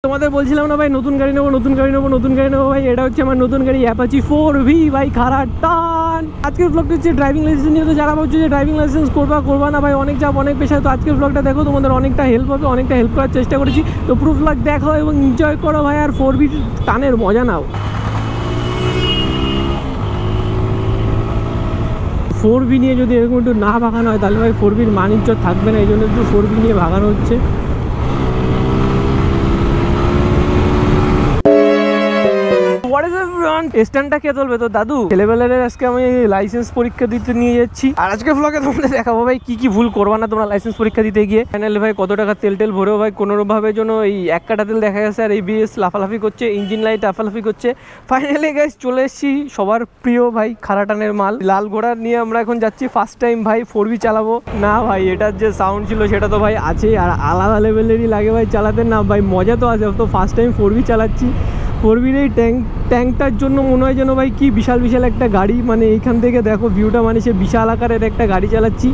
তোমাদের বলছিলাম না ভাই নতুন গাড়ি নেবো ভাই, এটা হচ্ছে আমার নতুন গাড়ি অ্যাপাচি 4V ভাই, খারাটান। আজকের ব্লগটা হচ্ছে ড্রাইভিং লাইসেন্স নিয়ে। তো যারা ভাবছো যে ড্রাইভিং লাইসেন্স করবা না ভাই, অনেক চাপ অনেক পেশা, তো আজকের ব্লগটা দেখো, তোমাদের অনেকটা হেল্প হবে, অনেকটা হেল্প করার চেষ্টা করেছি। তো পুরো ব্লগ দেখো এবং এনজয় করো ভাই, আর 4V টানের মজা নাও। 4V নিয়ে যদি এরকম একটু না ভাগানো হয় তাহলে ভাই 4Vর মান ইজ্জত থাকবে না, এই জন্য একটু 4V নিয়ে ভাগানো হচ্ছে। স্ট্যান্ডটা কে তুলবে? তো দাদু ছেলেবেলার আজকে আমি লাইসেন্স পরীক্ষা দিতে নিয়ে যাচ্ছি, আর আজকে ব্লগে তোমাদের দেখাবো ভাই কি কি ভুল করবা না তোমরা লাইসেন্স পরীক্ষা দিতে গিয়ে। ফাইনালি ভাই কত টাকা তেল ভরেও ভাই কোনোভাবে যেন এই এক কাটা তেল দেখা গেছে, আর ABS লাফালাফি করছে, ইঞ্জিন লাইট লাফালাফি করছে। ফাইনালি গাইস চলে এসেছি সবার প্রিয় ভাই খারাটানের মাল লাল ঘোড়া নিয়ে। আমরা এখন যাচ্ছি ফার্স্ট টাইম ভাই 4V চালাবো। না ভাই এটার যে সাউন্ড ছিল সেটা তো ভাই আছেই, আর আলাদা লেভেলেরই লাগে ভাই চালাতে। না ভাই মজা তো আছে, তো ফার্স্ট টাইম 4V চালাচ্ছি। 4Vর এই ট্যাঙ্কটার জন্য মনে হয় যেন ভাই কি বিশাল একটা গাড়ি, মানে এইখান থেকে দেখো ভিউটা, মানে সে বিশাল আকারের একটা গাড়ি চালাচ্ছি,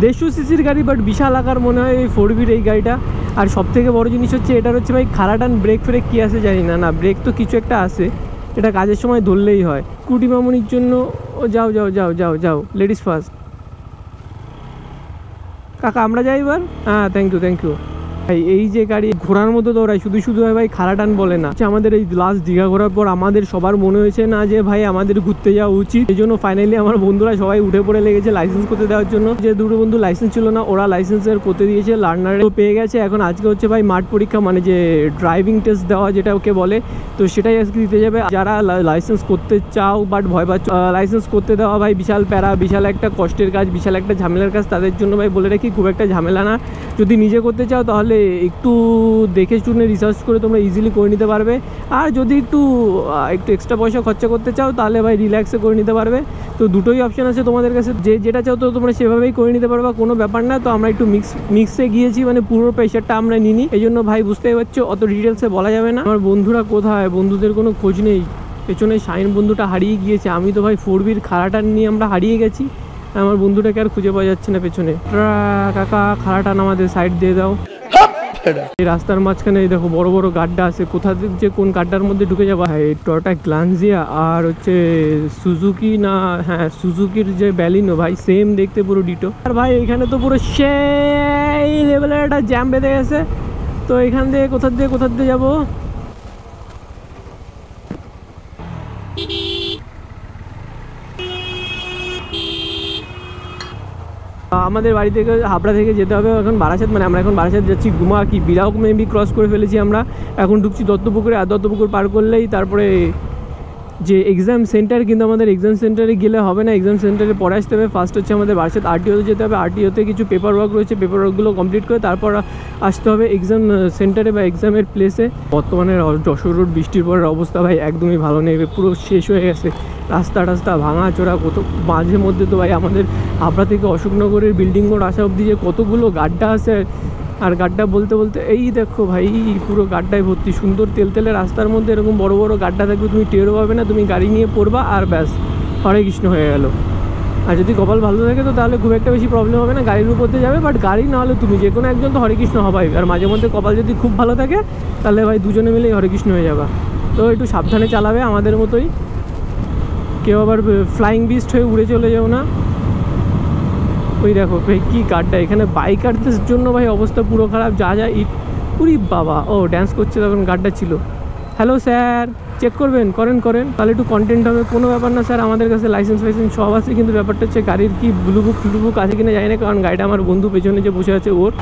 150 সিসির গাড়ি, বাট বিশাল আকার মনে হয় এই 4Vর এই গাড়িটা। আর সব থেকে বড় জিনিস হচ্ছে এটার হচ্ছে ভাই খারাটান ব্রেক ফ্রেক কী আছে জানি না, ব্রেক তো কিছু একটা আছে, এটা কাজের সময় ধরলেই হয়। স্কুটি মামুনির জন্য ও যাও লেডিস ফার্স্ট। কাকা আমরা যাই এবার, হ্যাঁ থ্যাংক ইউ ভাই। এই যে গাড়ি ঘোরার মতো দৌড়ায়, শুধু ভাই খারাটান বলে না। আমাদের এই লাস্ট দীঘা ঘোরার পর আমাদের সবার মনে হয়েছে না যে ভাই আমাদের ঘুরতে যাওয়া উচিত, এই জন্য ফাইনালি আমার বন্ধুরা সবাই উঠে পড়ে লেগেছে লাইসেন্স করতে দেওয়ার জন্য। যে দুটো বন্ধু লাইসেন্স ছিল না, ওরা লাইসেন্সের করতে দিয়েছে, লার্নারও পেয়ে গেছে। এখন আজকে হচ্ছে ভাই মাঠ পরীক্ষা, মানে যে ড্রাইভিং টেস্ট দেওয়া যেটা ওকে বলে, তো সেটাই আজকে দিতে যাবে। যারা লাইসেন্স করতে চাও বাট ভয় পাচ্ছ, লাইসেন্স করতে দেওয়া ভাই বিশাল প্যারা, বিশাল একটা কষ্টের কাজ, বিশাল একটা ঝামেলার কাজ। তাদের জন্য ভাই বলে রাখি খুব একটা ঝামেলা না। যদি নিজে করতে চাও তাহলে একটু দেখে শুনে রিসার্চ করে তোমরা ইজিলি করে নিতে পারবে। আর যদি একটু এক্সট্রা পয়সা খরচা করতে চাও তাহলে ভাই রিল্যাক্সে করে নিতে পারবে। তো দুটোই অপশান আছে তোমাদের কাছে, যেটা চাও তো তোমরা সেভাবেই করে নিতে পারবে, কোনো ব্যাপার না। তো আমরা একটু মিক্সে গিয়েছি, মানে পুরো প্রেশারটা আমরা নিই, এই জন্য ভাই বুঝতেই পারছো অত ডিটেলসে বলা যাবে না। আমার বন্ধুরা কোথায়, বন্ধুদের কোনো খোঁজ নেই। পেছনে শাইন বন্ধুটা হারিয়ে গিয়েছে, আমি তো ভাই 4Vর খারাটান নিয়ে আমরা হারিয়ে গেছি, আমার বন্ধুটাকে আর খুঁজে পাওয়া যাচ্ছে না পেছনে। কাকা খারাটান আমাদের সাইড দিয়ে দাও। এই রাস্তার মাঝখানে দেখো বড় বড় গাড্ডা আছে, কোথা থেকে যে কোন গাড্ডার মধ্যে ঢুকে যাবো। টয়োটা গ্ল্যান্সিয়া আর হচ্ছে সুজুকি, না হ্যাঁ সুজুকির যে ব্যালিনো ভাই, সেম দেখতে পুরো ডিটো। আর ভাই এখানে তো পুরো সেই লেভেলের একটা জ্যাম বেঁধে গেছে। তো এখান থেকে কোথা দিয়ে যাবো? আমাদের বাড়ি থেকে হাবড়া থেকে যেতে হবে এখন বারাসাত, মানে আমরা এখন বারাসাত যাচ্ছি। গুমা কি বিরাও মেবি ক্রস করে ফেলেছি আমরা, এখন ঢুকছি দত্তপুকুরে। আর দত্তপুকুর পার করলেই তারপরে যে এক্সাম সেন্টার, কিন্তু আমাদের এক্সাম সেন্টারে গেলে হবে না, এক্সাম সেন্টারে পরে আসতে হবে। ফার্স্ট হচ্ছে আমাদের বারাসাত RTOতে যেতে হবে, RTOতে কিছু পেপার ওয়ার্ক রয়েছে, পেপার ওয়ার্কগুলো কমপ্লিট করে তারপর আসতে হবে এক্সাম সেন্টারে বা এক্সামের প্লেসে। বর্তমানে যশোর রোড বৃষ্টির পরের অবস্থা ভাই একদমই ভালো নেই, পুরো শেষ হয়ে গেছে, রাস্তা ভাঙা চোরা, কত মাঝে মধ্যে তো ভাই আমাদের হাবড়া থেকে অশোকনগরের বিল্ডিং মোড় আসা অবধি যে কতগুলো গাড্ডা আছে। আর গাড্ডা বলতে এই দেখো ভাই পুরো গাড্ডায় ভর্তি, সুন্দর তেলতেলে রাস্তার মধ্যে এরকম বড় বড় গাড্ডা থাকবে, তুমি টেরও পাবে না, তুমি গাড়ি নিয়ে পড়বা আর ব্যাস হরে কৃষ্ণ হয়ে গেল। আর যদি কপাল ভালো থাকে তো তাহলে খুব একটা বেশি প্রবলেম হবে না, গাড়ির উপর দিয়ে যাবে, বাট গাড়ি না হলে তুমি যে কোনো একজন তো হরে কৃষ্ণ হবাই। আর মাঝে মধ্যে কপাল যদি খুব ভালো থাকে তাহলে ভাই দুজনে মিলেই হরে কৃষ্ণ হয়ে যাবা। তো একটু সাবধানে চালাবে আমাদের মতোই, কেউ আবার ফ্লাইং বিস্ট হয়ে উড়ে চলে যাও না। ওই দেখো ভাই কী গাড্ডা, এখানে বাইকারদের জন্য ভাই অবস্থা পুরো খারাপ, যা ইট পুরি বাবা। ও ড্যান্স করছে তখন গাড্ডা ছিল। হ্যালো স্যার, চেক করবেন? করেন, তাহলে একটু কন্টেন্ট হবে। কোনো ব্যাপার না স্যার, আমাদের কাছে লাইসেন্স সব আছে, কিন্তু ব্যাপারটা হচ্ছে গাড়ির কি ব্লুবুক আছে কিনা জানি না, কারণ গাড়িটা আমার বন্ধু পেছনে যে বসে আছে ওর।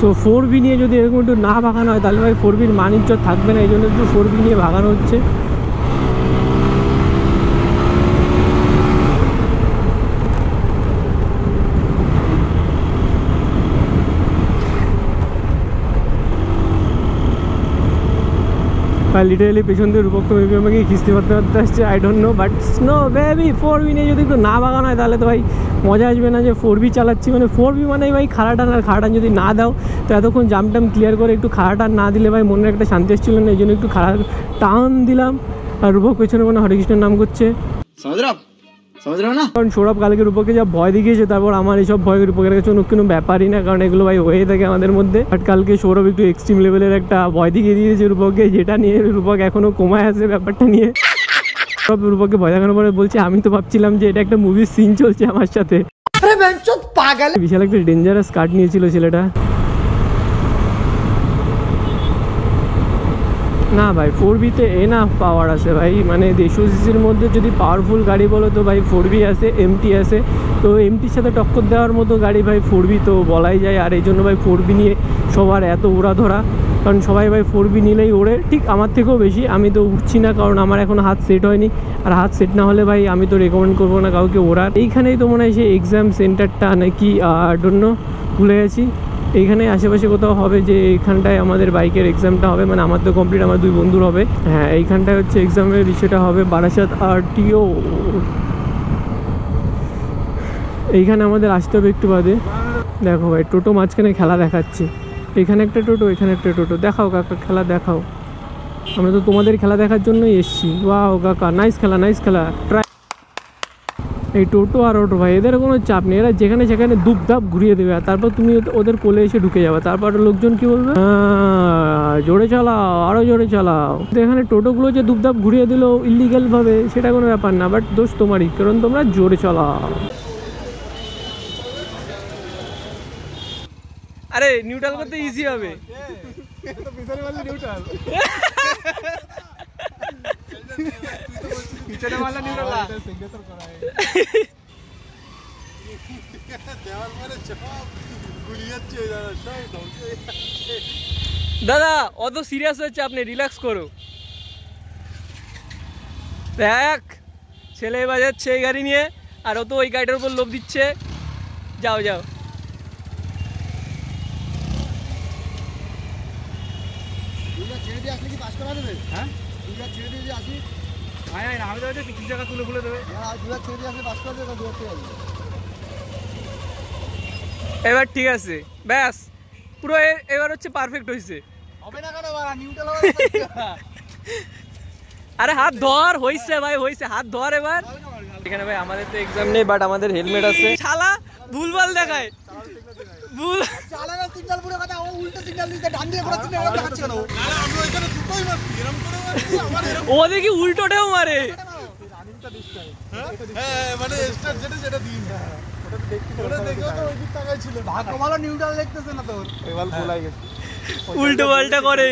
সো 4V নিয়ে যদি এরকম একটু না ভাগানো হয় তাহলে ভাই 4Vর মান ইজ্জত থাকবে না, এই জন্য একটু 4V নিয়ে ভাগানো হচ্ছে। ভাই লিটারালি পেছন দিয়ে রূপক তো মেবি আমাকে কিস্তি মারতে আসছে, I don't know, but no baby 4V নিয়ে যদি একটু না বাগানো হয় তাহলে তো ভাই মজা আসবে না। যে 4V চালাচ্ছি মানে 4V মানে ভাই খাড়াটান, আর খাড়াটান যদি না দাও তো এতক্ষণ জামটাম ক্লিয়ার করে একটু খাড়াটান না দিলে ভাই মনের একটা শান্তি আসছিল না, এই জন্য একটু খাড়া টান দিলাম। আর রূপক পেছনে মানে হরেকৃষ্ণের নাম করছে, কারণ সৌরভ কালকে রূপকে যা ভয় দেখিয়েছে, তারপর আমার এইসব ভয় রূপকের কাছে কোনো ব্যাপারই না, কারণ এগুলো ভাই হয়ে থাকে আমাদের মধ্যে। বাট কালকে সৌরভ একটু এক্সট্রিম লেভেলের একটা ভয় দেখিয়ে দিয়েছে রূপককে, যেটা নিয়ে রূপক এখনো কমায় আছে ব্যাপারটা নিয়ে। সব রূপককে ভয় দেখানোর পরে বলছে আমি তো ভাবছিলাম যে এটা একটা মুভির সিন চলছে আমার সাথে। বিশাল একটা ডেঞ্জারাস কাট নিয়েছিল ছেলেটা। না ভাই 4V-তে এনাফ পাওয়ার আছে ভাই, মানে 150 সিসির মধ্যে যদি পাওয়ারফুল গাড়ি বলো তো ভাই 4V আছে, MT আছে। তো MTর সাথে টক্কর দেওয়ার মতো গাড়ি ভাই 4V তো বলাই যায়। আর এই জন্য ভাই 4V নিয়ে সবার এত উড়া ধরা, কারণ সবাই ভাই 4V নিলেই ওড়ে, ঠিক আমার থেকেও বেশি। আমি তো উঠছি না, কারণ আমার এখন হাত সেট হয়নি, আর হাত সেট না হলে ভাই আমি তো রেকমেন্ড করবো না কাউকে ওড়ার। এইখানেই তো মনে হয় সেই এক্সাম সেন্টারটা নাকি জন্য ভুলে গেছি, এইখানে আশেপাশে কোথাও হবে, যে এইখানটায় আমাদের বাইকের এক্সামটা হবে, মানে আমার তো কমপ্লিট, আমার 2 বন্ধুর হবে। হ্যাঁ এইখানটায় হচ্ছে এক্সামের বিষয়টা হবে, বারাসাত RTO। এইখানে আমাদের আসতে হবে একটু বাদে। দেখো ভাই টোটো মাঝখানে খেলা দেখাচ্ছে, এখানে একটা টোটো, এখানে একটা টোটো। দেখাও কাকা খেলা দেখাও, আমরা তো তোমাদের খেলা দেখার জন্যই এসছি। ওয়াও কাকা নাইস খেলা, নাইস খেলা। ট্রাই এই টোটো আর অটো ভাই এদের কোনো চাপ নেই, এরা যেখানে সেখানে দুপ ধাপ ঘুরিয়ে দেবে, আর তারপর তুমি ওদের কোলে এসে ঢুকে যাবে। তারপর লোকজন কি বলবে, জোরে চালাও, আরও জোরে চালাও। তো এখানে টোটোগুলো যে দুপ ধাপ ঘুরিয়ে দিল ইলিগাল ভাবে, সেটা কোনো ব্যাপার না, বাট দোষ তোমারই, কারণ তোমরা জোরে চালাও। আরে নিউট্রাল করতে ইজি হবে। দাদা অত সিরিয়াস হচ্ছে আপনি, রিল্যাক্স করো। দেখ ছেলে বাজাচ্ছে এই গাড়ি নিয়ে, আর ও তো ওই গাড়িটার উপর লোভ দিচ্ছে। যাও যাও। এবার ঠিক আছে, ব্যাস পুরো এবার হচ্ছে পারফেক্ট হয়েছে। আরে হাত ধর, হইছে ভাই হইছে, হাত ধর এবার। এখানে ভাই আমাদের তো এক্সাম নেই, বাট আমাদের হেলমেট আছে। শালা ভুলভাল দেখায়, ভুল চালানোর সিগন্যাল পুরো কথা, ও উল্টো সিগন্যাল দিতে, ডান দিয়ে পুরো সিগন্যাল দেখাচ্ছে না। আরে আমি ওইখানে দুটোই মারছি, এরকম করে মারছি, আমার এরকম ও দেখি উল্টোটাও মারে। রানিংটা ডিসটাই হ্যাঁ মানে স্টার্ট যেটা দিন ওটা দেখো তো ওই দিক তাকাই ছিল, ভাগ্য ভালো নিউট্রাল দেখতেছে না তোর, এবার ভুলাই গেছে, উল্টো পাল্টা করে।